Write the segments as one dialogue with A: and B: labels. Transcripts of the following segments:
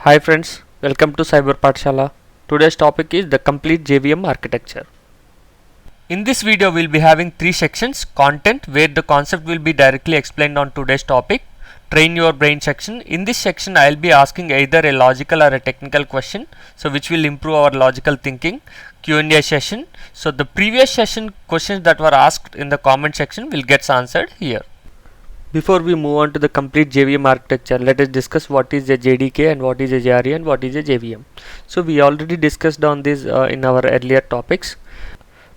A: Hi friends, welcome to Cyber Pathshala. Today's topic is the complete JVM architecture. In this video we'll be having three sections: content, where the concept will be directly explained on today's topic; train your brain section. In this section I'll be asking either a logical or a technical question, so which will improve our logical thinking. Q&A session. So the previous session questions that were asked in the comment section will get answered here. Before we move on to the complete JVM architecture, let us discuss what is a JDK and what is a JRE and what is a JVM. So we already discussed on this in our earlier topics,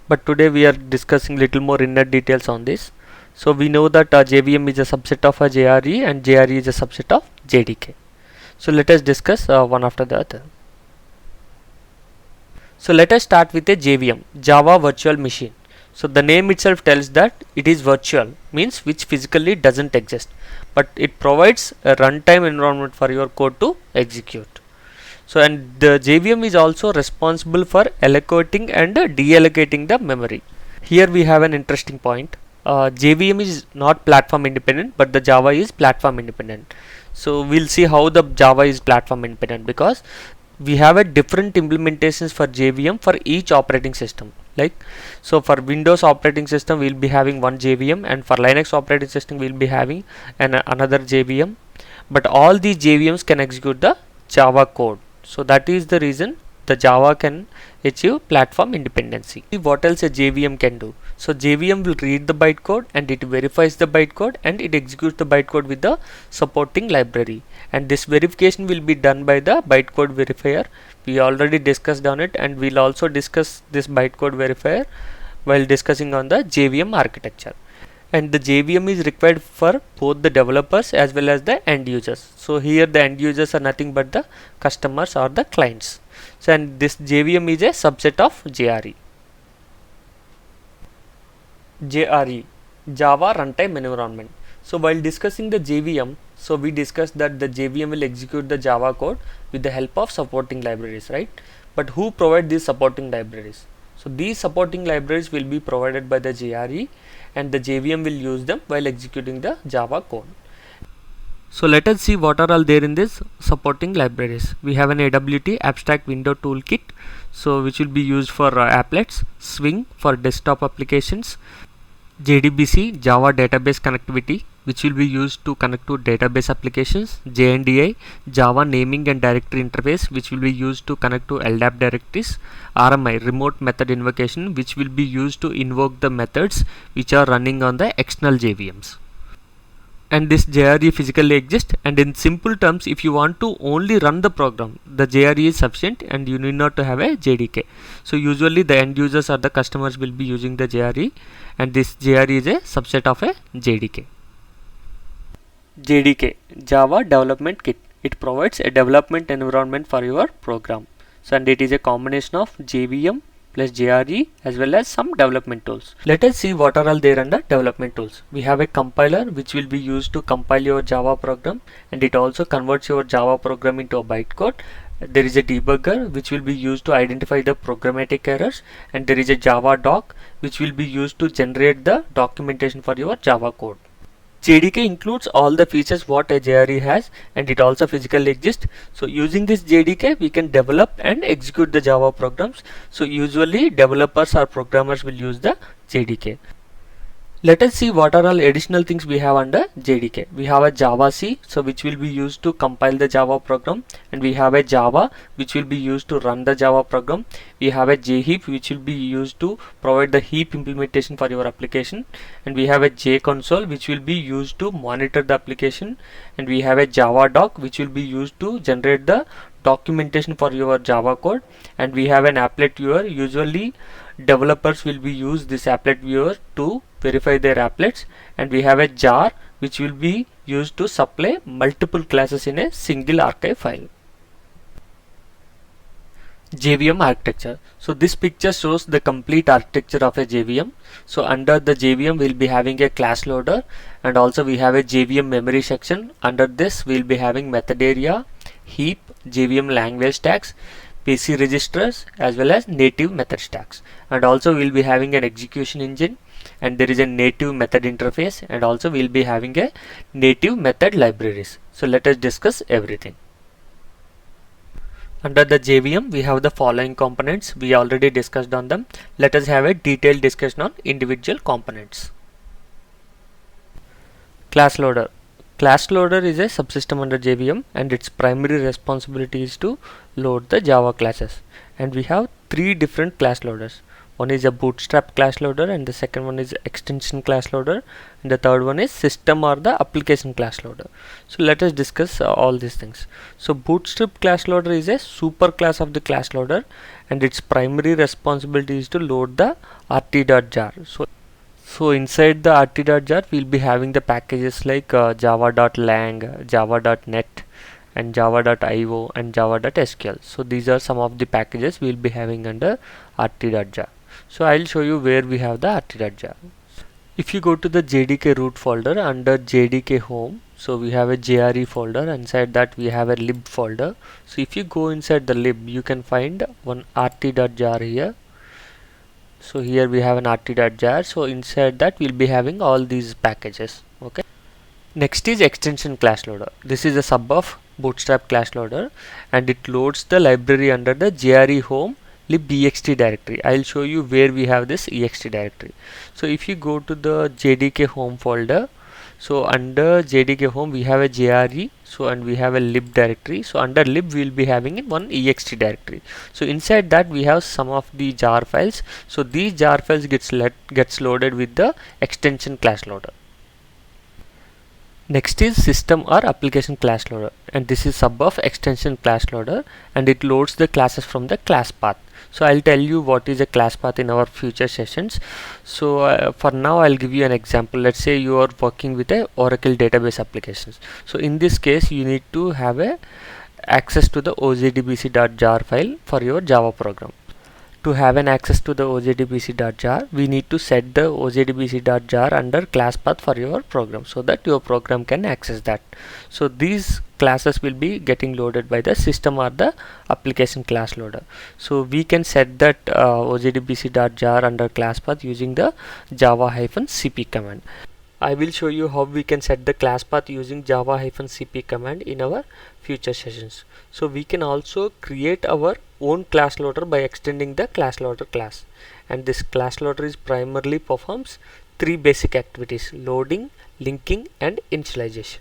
A: but today we are discussing little more inner details on this. So we know that JVM is a subset of a JRE and JRE is a subset of JDK. So let us discuss one after the other. So let us start with a JVM, Java Virtual Machine. So the name itself tells that it is virtual, means which physically doesn't exist, but it provides a runtime environment for your code to execute. So and the JVM is also responsible for allocating and deallocating the memory. Here we have an interesting point. JVM is not platform independent, but the Java is platform independent. So we'll see how the Java is platform independent, because we have a different implementations for JVM for each operating system. Like, so for Windows operating system we'll be having one JVM, and for Linux operating system we'll be having another JVM, but all these JVMs can execute the Java code. So that is the reason the Java can achieve platform independency. What else a JVM can do? So JVM will read the bytecode and it verifies the bytecode and it executes the bytecode with the supporting library, and this verification will be done by the bytecode verifier. We already discussed on it, and we'll also discuss this bytecode verifier while discussing on the JVM architecture. And the JVM is required for both the developers as well as the end users. So here the end users are nothing but the customers or the clients. So and this JVM is a subset of JRE. JRE, Java Runtime Environment. So while discussing the JVM, so we discussed that the JVM will execute the Java code with the help of supporting libraries, right? But who provide these supporting libraries? So these supporting libraries will be provided by the JRE, and the JVM will use them while executing the Java code. So let us see what are all there in this supporting libraries. We have an AWT Abstract Window Toolkit, so which will be used for applets, Swing for desktop applications, JDBC Java Database Connectivity, which will be used to connect to database applications, JNDI Java Naming and Directory Interface, which will be used to connect to LDAP directories, RMI Remote Method Invocation, which will be used to invoke the methods which are running on the external JVMs. And this JRE physically exists, and in simple terms, if you want to only run the program, the JRE is sufficient and you need not to have a JDK. So usually the end users or the customers will be using the JRE, and this JRE is a subset of a JDK. JDK, Java Development Kit. It provides a development environment for your program. So and it is a combination of JVM plus JRE as well as some development tools. Let us see what are all there under development tools. We have a compiler which will be used to compile your Java program, and it also converts your Java program into a bytecode. There is a debugger which will be used to identify the programmatic errors, and there is a Java doc which will be used to generate the documentation for your Java code. JDK includes all the features what a JRE has, and it also physically exists. So using this JDK we can develop and execute the Java programs. So usually developers or programmers will use the JDK. Let us see what are all additional things we have under JDK. We have a Java-C, so which will be used to compile the Java program, and we have a Java which will be used to run the Java program. We have a JHeap which will be used to provide the heap implementation for your application, and we have a JConsole which will be used to monitor the application, and we have a Java doc which will be used to generate the documentation for your Java code, and we have an applet viewer. Usually developers will be use this applet viewer to verify their applets, and we have a jar which will be used to supply multiple classes in a single archive file. JVM architecture. So this picture shows the complete architecture of a JVM. So under the JVM we'll be having a class loader, and also we have a JVM memory section. Under this we'll be having method area, heap, JVM language stacks, PC registers as well as native method stacks, and also we'll be having an execution engine, and there is a native method interface, and also we'll be having a native method libraries. So let us discuss everything. Under the JVM, we have the following components. We already discussed on them. Let us have a detailed discussion on individual components. Class loader. Class loader is a subsystem under JVM, and its primary responsibility is to load the Java classes. And we have three different class loaders. One is a bootstrap class loader, and the second one is extension class loader, and the third one is system or the application class loader. So let us discuss all these things. So bootstrap class loader is a super class of the class loader, and its primary responsibility is to load the rt.jar. So inside the rt.jar we'll be having the packages like java.lang, java.net, and java.io and java.sql. So these are some of the packages we'll be having under rt.jar. So I'll show you where we have the rt.jar. If you go to the JDK root folder under JDK home, so we have a JRE folder. Inside that we have a lib folder. So if you go inside the lib, you can find one rt.jar here. So here we have an rt.jar. So inside that we'll be having all these packages. Okay. Next is extension class loader. This is a sub of bootstrap class loader, and it loads the library under the JRE home libext directory. I'll show you where we have this ext directory. So if you go to the JDK home folder, so under JDK home we have a JRE, so and we have a lib directory. So under lib we will be having in one ext directory. So inside that we have some of the jar files. So these jar files gets loaded with the extension class loader. Next is system or application class loader, and this is sub of extension class loader, and it loads the classes from the class path. So I'll tell you what is a class path in our future sessions. So for now I'll give you an example. Let's say you are working with a Oracle database applications. So in this case you need to have a access to the ojdbc.jar file for your Java program. To have an access to the ojdbc.jar, we need to set the ojdbc.jar under class path for your program so that your program can access that. So these classes will be getting loaded by the system or the application class loader. So we can set that ojdbc.jar under class path using the java-cp command. I will show you how we can set the class path using java-cp command in our future sessions. So we can also create our own class loader by extending the class loader class, and this class loader is primarily performs three basic activities: loading, linking, and initialization.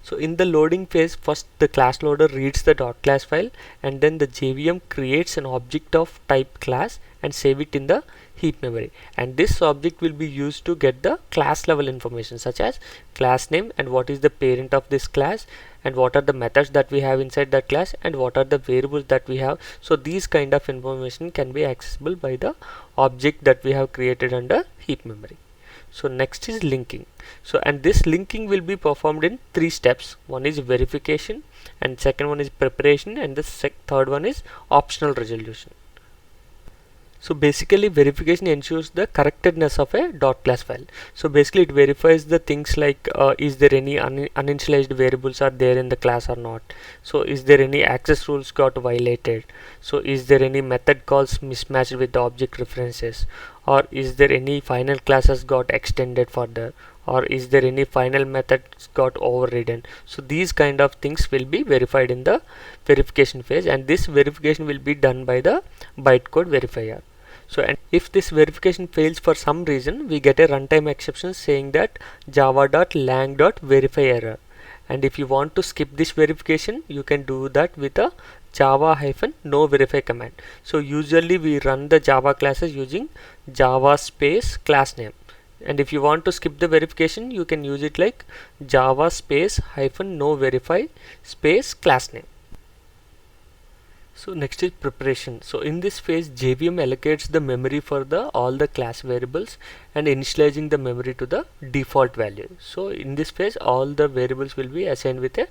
A: So in the loading phase, first the class loader reads the .class file, and then the JVM creates an object of type class and save it in the heap memory, and this object will be used to get the class level information such as class name and what is the parent of this class, and what are the methods that we have inside that class, and what are the variables that we have. So these kind of information can be accessible by the object that we have created under heap memory. So next is linking. So and this linking will be performed in three steps. One is verification, and second one is preparation, and the third one is optional resolution. So basically verification ensures the correctness of a .class file. So basically it verifies the things like is there any uninitialized variables are there in the class or not. So is there any access rules got violated. So is there any method calls mismatched with the object references, or is there any final classes got extended further, or is there any final methods got overridden. So these kind of things will be verified in the verification phase, and this verification will be done by the bytecode verifier. So and if this verification fails for some reason, we get a runtime exception saying that java.lang.verify error, and if you want to skip this verification, you can do that with a java-no verify command. So usually we run the Java classes using java space class name, and if you want to skip the verification, you can use it like java space -no verify space class name. So next is preparation. So in this phase, JVM allocates the memory for all the class variables and initializing the memory to the default value. So in this phase, all the variables will be assigned with a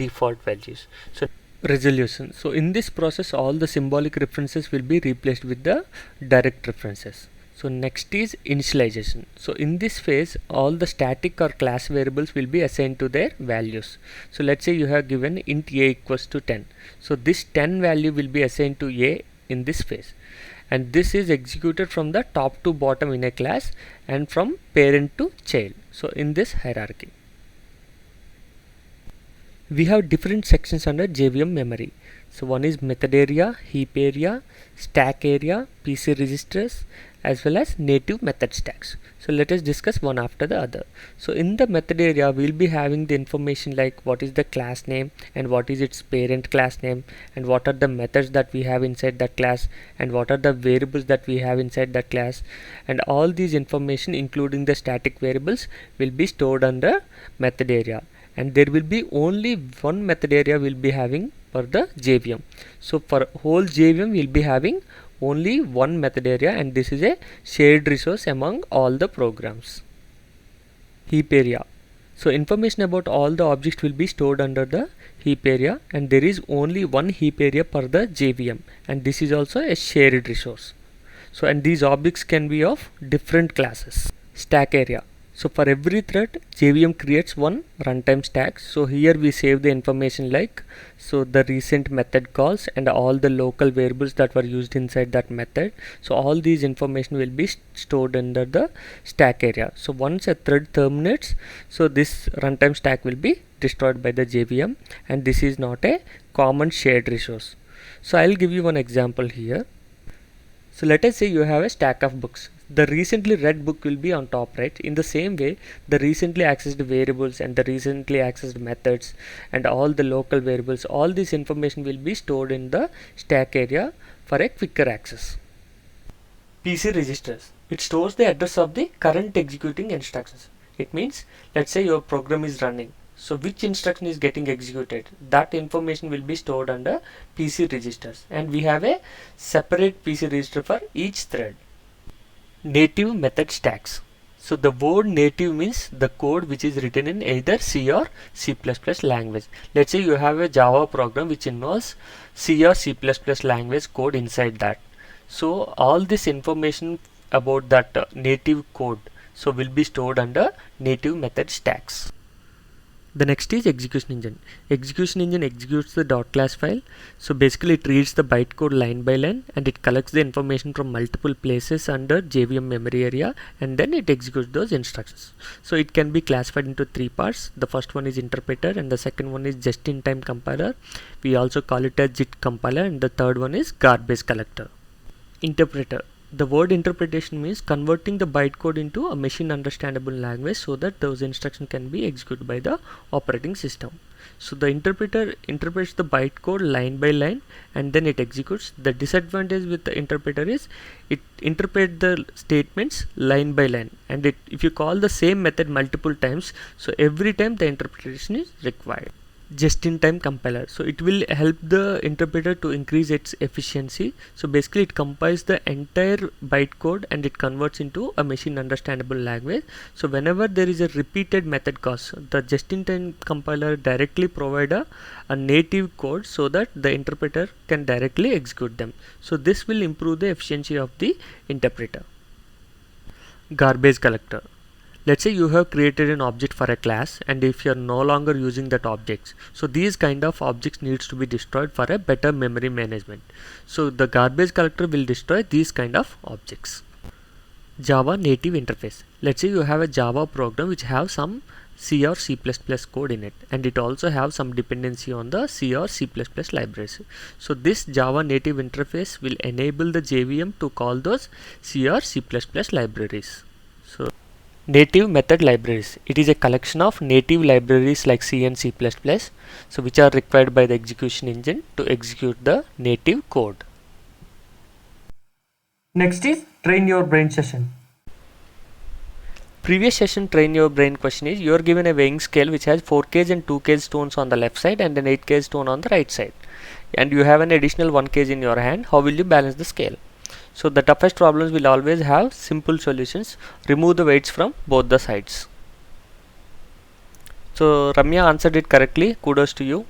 A: default values. So resolution. So in this process, all the symbolic references will be replaced with the direct references. So next is initialization. So in this phase, all the static or class variables will be assigned to their values. So let's say you have given int a equals to 10. So this 10 value will be assigned to a in this phase, and this is executed from the top to bottom in a class and from parent to child. So in this hierarchy. We have different sections under JVM memory. So one is method area, heap area, stack area, PC registers, as well as native method stacks. So let us discuss one after the other. So in the method area, we'll be having the information like what is the class name and what is its parent class name, and what are the methods that we have inside that class, and what are the variables that we have inside that class, and all these information including the static variables will be stored under method area. And there will be only one method area we'll be having for the JVM. So for whole JVM we'll be having only one method area, and this is a shared resource among all the programs. Heap area. So information about all the objects will be stored under the heap area, and there is only one heap area per the JVM, and this is also a shared resource. So and these objects can be of different classes. Stack area. So for every thread, JVM creates one runtime stack. So here we save the information like the recent method calls and all the local variables that were used inside that method. So all these information will be stored under the stack area. So once a thread terminates, so this runtime stack will be destroyed by the JVM, and this is not a common shared resource. So I'll give you one example here. So let us say you have a stack of books. The recently read book will be on top right. In the same way, the recently accessed variables and the recently accessed methods and all the local variables, all this information will be stored in the stack area for a quicker access. PC registers. It stores the address of the current executing instructions. It means, let's say your program is running. So which instruction is getting executed, that information will be stored under PC registers, and we have a separate PC register for each thread. Native method stacks. So the word native means the code which is written in either C or C++ language. Let's say you have a Java program which involves C or C++ language code inside that. So all this information about that native code will be stored under native method stacks. The next is execution engine. Execution engine executes the .class file. So basically it reads the bytecode line by line, and it collects the information from multiple places under JVM memory area, and then it executes those instructions. So it can be classified into three parts. The first one is interpreter, and the second one is just-in-time compiler. We also call it a JIT compiler, and the third one is garbage collector. Interpreter. The word interpretation means converting the bytecode into a machine understandable language so that those instructions can be executed by the operating system. So the interpreter interprets the bytecode line by line, and then it executes. The disadvantage with the interpreter is it interprets the statements line by line, and if you call the same method multiple times, so every time the interpretation is required. Just-in-time compiler. So it will help the interpreter to increase its efficiency. So basically it compiles the entire bytecode and it converts into a machine understandable language. So whenever there is a repeated method calls, the just-in-time compiler directly provide a native code so that the interpreter can directly execute them. So this will improve the efficiency of the interpreter. Garbage collector. Let's say you have created an object for a class, and if you are no longer using that object, so these kind of objects needs to be destroyed for a better memory management. So the garbage collector will destroy these kind of objects. Java native interface. Let's say you have a Java program which have some C or C++ code in it, and it also have some dependency on the C or C++ libraries. So this Java native interface will enable the JVM to call those C or C++ libraries. So native method libraries. It is a collection of native libraries like C and C++, so which are required by the execution engine to execute the native code. Next is train your brain session. Previous session train your brain question is you are given a weighing scale which has 4 kg and 2 kg stones on the left side and an 8 kg stone on the right side, and you have an additional 1 kg in your hand. How will you balance the scale? So the toughest problems will always have simple solutions. Remove the weights from both the sides. So Ramya answered it correctly. Kudos to you.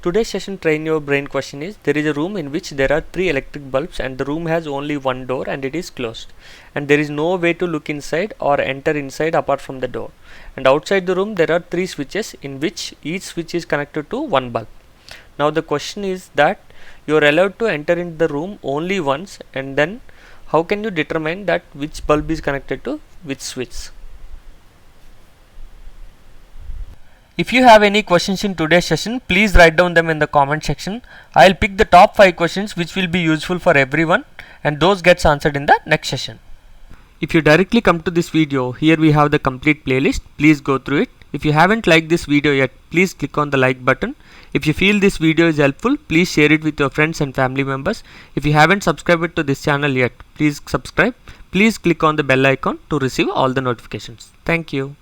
A: Today's session train your brain question is there is a room in which there are 3 electric bulbs and the room has only one door and it is closed, and there is no way to look inside or enter inside apart from the door, and outside the room there are 3 switches in which each switch is connected to one bulb. Now the question is that you are allowed to enter into the room only once, and then how can you determine that which bulb is connected to which switch? If you have any questions in today's session, please write down them in the comment section. I'll pick the top 5 questions which will be useful for everyone, and those gets answered in the next session. If you directly come to this video, here we have the complete playlist. Please go through it. If you haven't liked this video yet, please click on the like button. If you feel this video is helpful, please share it with your friends and family members. If you haven't subscribed to this channel yet, please subscribe. Please click on the bell icon to receive all the notifications. Thank you.